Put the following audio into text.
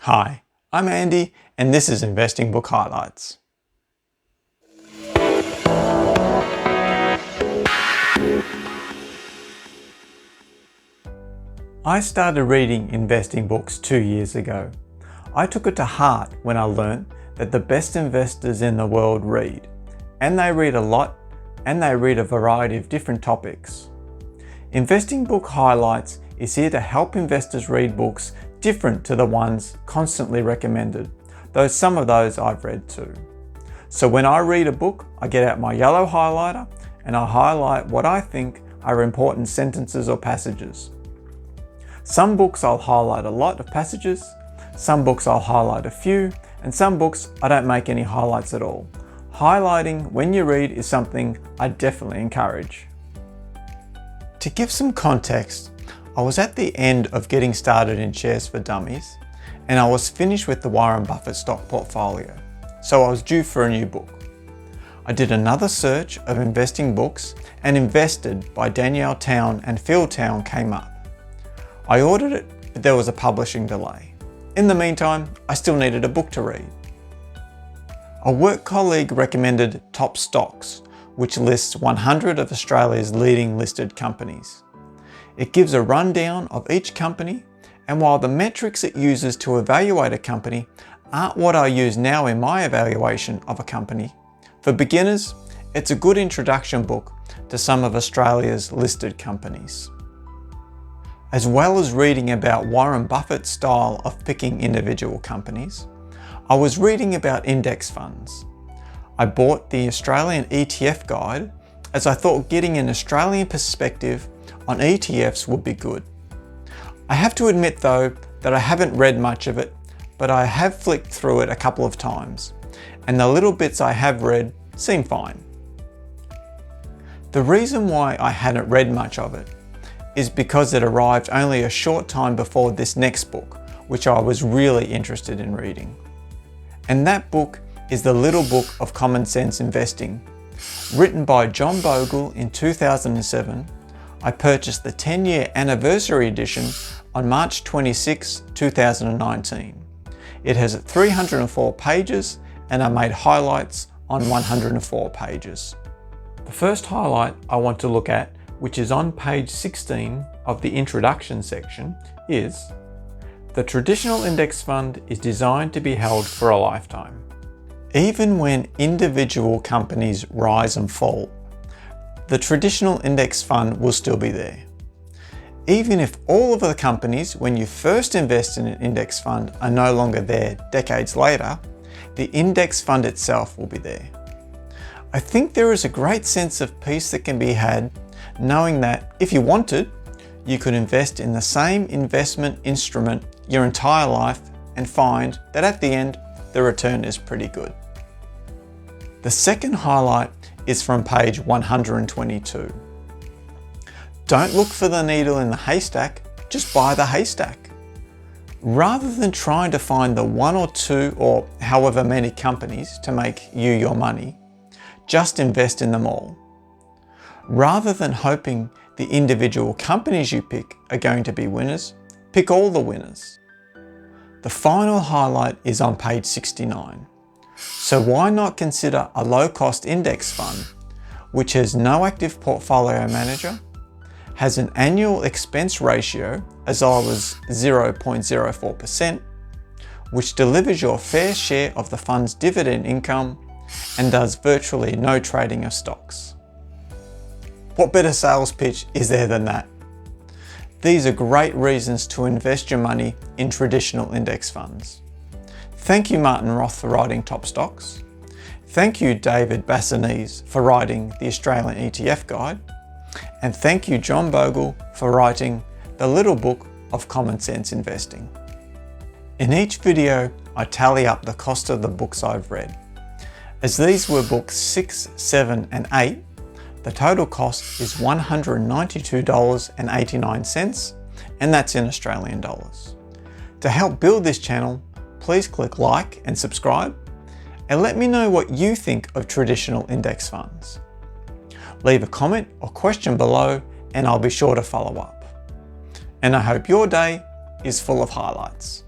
Hi, I'm Andy and this is Investing Book Highlights. I started reading investing books 2 years ago. I took it to heart when I learnt that the best investors in the world read. And they read a lot, and they read a variety of different topics. Investing Book Highlights is here to help investors read books different to the ones constantly recommended, though some of those I've read too. So when I read a book, I get out my yellow highlighter and I highlight what I think are important sentences or passages. Some books I'll highlight a lot of passages, some books I'll highlight a few, and some books I don't make any highlights at all. Highlighting when you read is something I definitely encourage. To give some context, I was at the end of getting started in Shares for Dummies, and I was finished with the Warren Buffett stock portfolio, so I was due for a new book. I did another search of investing books, and Invested by Danielle Town and Phil Town came up. I ordered it, but there was a publishing delay. In the meantime, I still needed a book to read. A work colleague recommended Top Stocks, which lists 100 of Australia's leading listed companies. It gives a rundown of each company, and while the metrics it uses to evaluate a company aren't what I use now in my evaluation of a company, for beginners, it's a good introduction book to some of Australia's listed companies. As well as reading about Warren Buffett's style of picking individual companies, I was reading about index funds. I bought the Australian ETF guide as I thought getting an Australian perspective on ETFs would be good. I have to admit though that I haven't read much of it, but I have flicked through it a couple of times, and the little bits I have read seem fine. The reason why I hadn't read much of it is because it arrived only a short time before this next book, which I was really interested in reading. And that book is The Little Book of Common Sense Investing. Written by John Bogle in 2007, I purchased the 10-year anniversary edition on March 26, 2019. It has 304 pages and I made highlights on 104 pages. The first highlight I want to look at, which is on page 16 of the introduction section, is the traditional index fund is designed to be held for a lifetime. Even when individual companies rise and fall, the traditional index fund will still be there. Even if all of the companies when you first invest in an index fund are no longer there decades later, the index fund itself will be there. I think there is a great sense of peace that can be had knowing that if you wanted, you could invest in the same investment instrument your entire life and find that at the end, the return is pretty good. The second highlight is from page 122. Don't look for the needle in the haystack, just buy the haystack. Rather than trying to find the one or two or however many companies to make you your money, just invest in them all. Rather than hoping the individual companies you pick are going to be winners, pick all the winners. The final highlight is on page 69. So why not consider a low-cost index fund, which has no active portfolio manager, has an annual expense ratio as low as 0.04%, which delivers your fair share of the fund's dividend income and does virtually no trading of stocks. What better sales pitch is there than that? These are great reasons to invest your money in traditional index funds. Thank you, Martin Roth, for writing Top Stocks. Thank you, David Bassanese, for writing the Australian ETF Guide. And thank you, John Bogle, for writing The Little Book of Common Sense Investing. In each video, I tally up the cost of the books I've read. As these were books 6, 7, and 8, the total cost is $192.89, and that's in Australian dollars. To help build this channel, please click like and subscribe, and let me know what you think of traditional index funds. Leave a comment or question below and I'll be sure to follow up. And I hope your day is full of highlights.